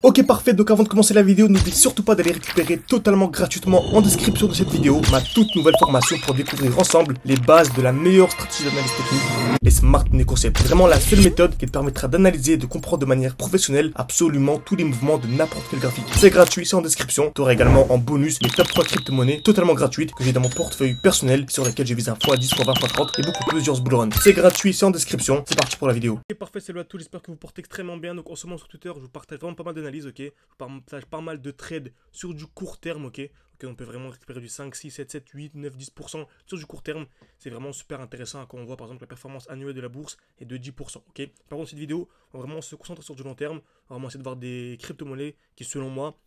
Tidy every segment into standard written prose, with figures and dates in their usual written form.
Ok parfait, donc avant de commencer la vidéo, n'oublie surtout pas d'aller récupérer totalement gratuitement en description de cette vidéo ma toute nouvelle formation pour découvrir ensemble les bases de la meilleure stratégie d'analyse technique, les Smart Money Concepts. Vraiment la seule méthode qui te permettra d'analyser et de comprendre de manière professionnelle absolument tous les mouvements de n'importe quel graphique. C'est gratuit, c'est en description. Tu auras également en bonus les top 3 crypto-monnaies totalement gratuites que j'ai dans mon portefeuille personnel sur lesquelles je vise un x10, x20, x30 et beaucoup plusieurs bull runs. C'est gratuit, c'est en description. C'est parti pour la vidéo. Ok parfait, salut à tous, j'espère que vous portez extrêmement bien. Donc en ce moment sur Twitter, je vous partage vraiment pas mal d'analyses. Ok, je partage pas mal de trades sur du court terme, ok, on peut vraiment récupérer du 5, 6, 7, 7, 8, 9, 10% sur du court terme. C'est vraiment super intéressant quand on voit par exemple la performance annuelle de la bourse est de 10%, ok. Par contre cette vidéo, on va vraiment se concentrer sur du long terme, on va vraiment essayer de voir des crypto-monnaies qui selon moi,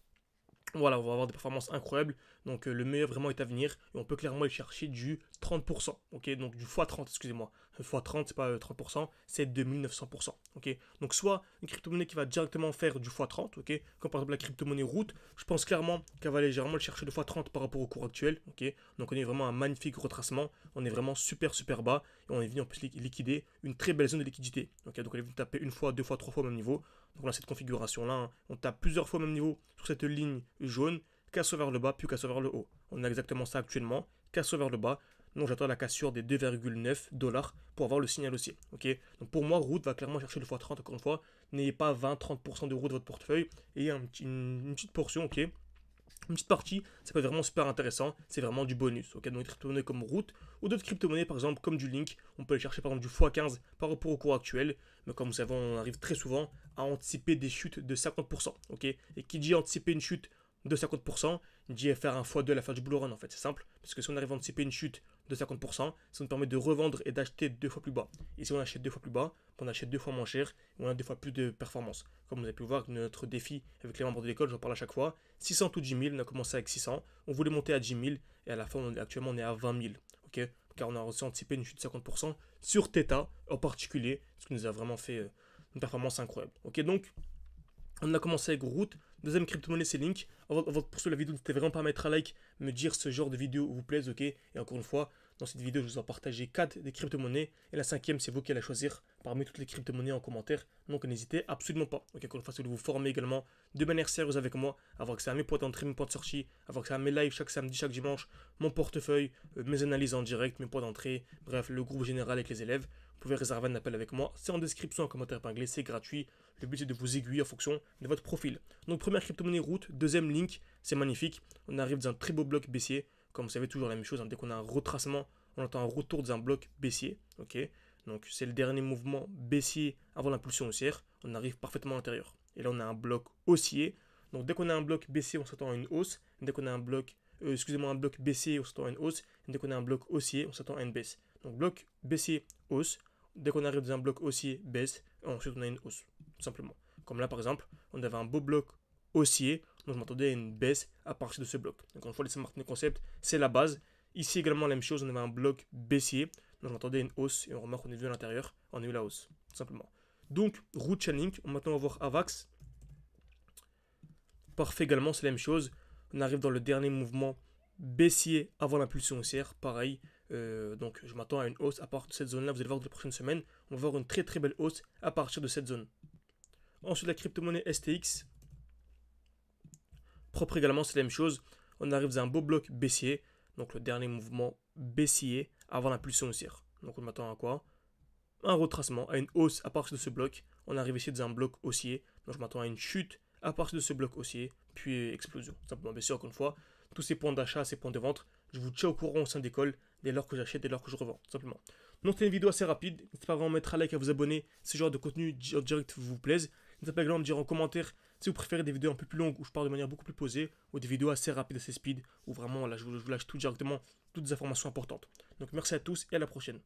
voilà, on va avoir des performances incroyables. Donc le meilleur vraiment est à venir. Et on peut clairement aller chercher du 30%. Ok, donc du x30, excusez-moi. x30, c'est pas 30%, c'est 2900%. Ok, donc soit une crypto-monnaie qui va directement faire du x30. Ok, comme par exemple la crypto-monnaie Root. Je pense clairement qu'elle va aller généralement le chercher de x30 par rapport au cours actuel. Ok, donc on est vraiment un magnifique retracement. On est vraiment super bas. Et on est venu en plus liquider une très belle zone de liquidité. Ok, donc on est venu taper une fois, deux fois, trois fois au même niveau. Donc on a cette configuration là, hein. On tape plusieurs fois au même niveau sur cette ligne jaune, cassure vers le bas, puis cassure vers le haut. On a exactement ça actuellement, cassure vers le bas. Donc j'attends la cassure des 2,9$ pour avoir le signal haussier. Ok, donc pour moi, Root va clairement chercher le x30 encore une fois. N'ayez pas 20-30% de Root de votre portefeuille, et une petite portion, ok. Une petite partie, ça peut être vraiment super intéressant, c'est vraiment du bonus. Ok, donc des crypto-monnaies comme Root ou d'autres crypto-monnaies par exemple comme du Link, on peut aller chercher par exemple du x15 par rapport au cours actuel, mais comme vous savez, on arrive très souvent à anticiper des chutes de 50%. Ok, et qui dit anticiper une chute de 50%, dit faire un x2 à la fin du bull run en fait, c'est simple, parce que si on arrive à anticiper une chute de 50%, ça nous permet de revendre et d'acheter 2 fois plus bas. Et si on achète 2 fois plus bas, on achète 2 fois moins cher, et on a 2 fois plus de performance. Comme vous avez pu voir, notre défi avec les membres de l'école, j'en parle à chaque fois, 600 ou 10 000, on a commencé avec 600, on voulait monter à 10 000, et à la fin, actuellement, on est à 20 000. Ok, car on a aussi anticipé une chute de 50% sur Theta en particulier, ce qui nous a vraiment fait une performance incroyable. Ok, donc on a commencé avec Root. Deuxième crypto-monnaie, c'est Link. Avant de poursuivre la vidéo, n'hésitez vraiment pas à mettre un like, me dire ce genre de vidéo vous plaise, ok. Et encore une fois, dans cette vidéo, je vous ai partagé 4 des crypto-monnaies. Et la cinquième, c'est vous qui allez choisir parmi toutes les crypto-monnaies en commentaire. Donc n'hésitez absolument pas. Ok, encore une fois, si vous vous formez également de manière sérieuse avec moi, avoir accès à mes points d'entrée, mes points de sortie, avoir accès à mes lives chaque samedi, chaque dimanche, mon portefeuille, mes analyses en direct, mes points d'entrée, bref, le groupe général avec les élèves. Vous pouvez réserver un appel avec moi. C'est en description, en commentaire épinglé, c'est gratuit. Le but c'est de vous aiguiller en fonction de votre profil. Donc première crypto-monnaie Root, deuxième Link, c'est magnifique. On arrive dans un très beau bloc baissier. Comme vous savez, toujours la même chose, hein. Dès qu'on a un retracement, on attend un retour dans un bloc baissier. Ok, donc c'est le dernier mouvement baissier avant l'impulsion haussière. On arrive parfaitement à l'intérieur. Et là on a un bloc haussier. Donc dès qu'on a un bloc baissier, on s'attend à une hausse. Dès qu'on a un bloc, un bloc baissier, on s'attend à une hausse. Et dès qu'on a un bloc haussier, on s'attend à une baisse. Donc bloc baissier, hausse. Dès qu'on arrive dans un bloc haussier, baisse. Et ensuite on a une hausse. Tout simplement. Comme là par exemple, on avait un beau bloc haussier, donc je m'attendais à une baisse à partir de ce bloc. Donc une fois les Smart Money Concepts, c'est la base. Ici également la même chose, on avait un bloc baissier, donc je m'attendais à une hausse, et on remarque qu'on est vu à l'intérieur, on a eu la hausse, tout simplement. Donc Root, Chainlink, maintenant on va voir Avax. Parfait également, c'est la même chose. On arrive dans le dernier mouvement baissier avant l'impulsion haussière, pareil. Donc je m'attends à une hausse à partir de cette zone là, vous allez voir dans les prochaines semaines, on va voir une très belle hausse à partir de cette zone. Ensuite la crypto-monnaie STX, propre également, c'est la même chose. On arrive dans un beau bloc baissier, donc le dernier mouvement baissier avant l'impulsion haussière. Donc on m'attend à quoi? Un retracement, à une hausse à partir de ce bloc. On arrive ici dans un bloc haussier, donc je m'attends à une chute à partir de ce bloc haussier, puis explosion. Simplement baisser encore une fois. Tous ces points d'achat, ces points de vente, je vous tiens au courant au sein d'école dès lors que j'achète, dès lors que je revends, tout simplement. Donc c'est une vidéo assez rapide. N'hésitez pas à vraiment mettre un like, à vous abonner si ce genre de contenu direct vous plaise. N'hésitez pas également à me dire en commentaire si vous préférez des vidéos un peu plus longues où je parle de manière beaucoup plus posée, ou des vidéos assez rapides, assez speed, où vraiment là, je vous lâche tout directement, toutes les informations importantes. Donc merci à tous et à la prochaine.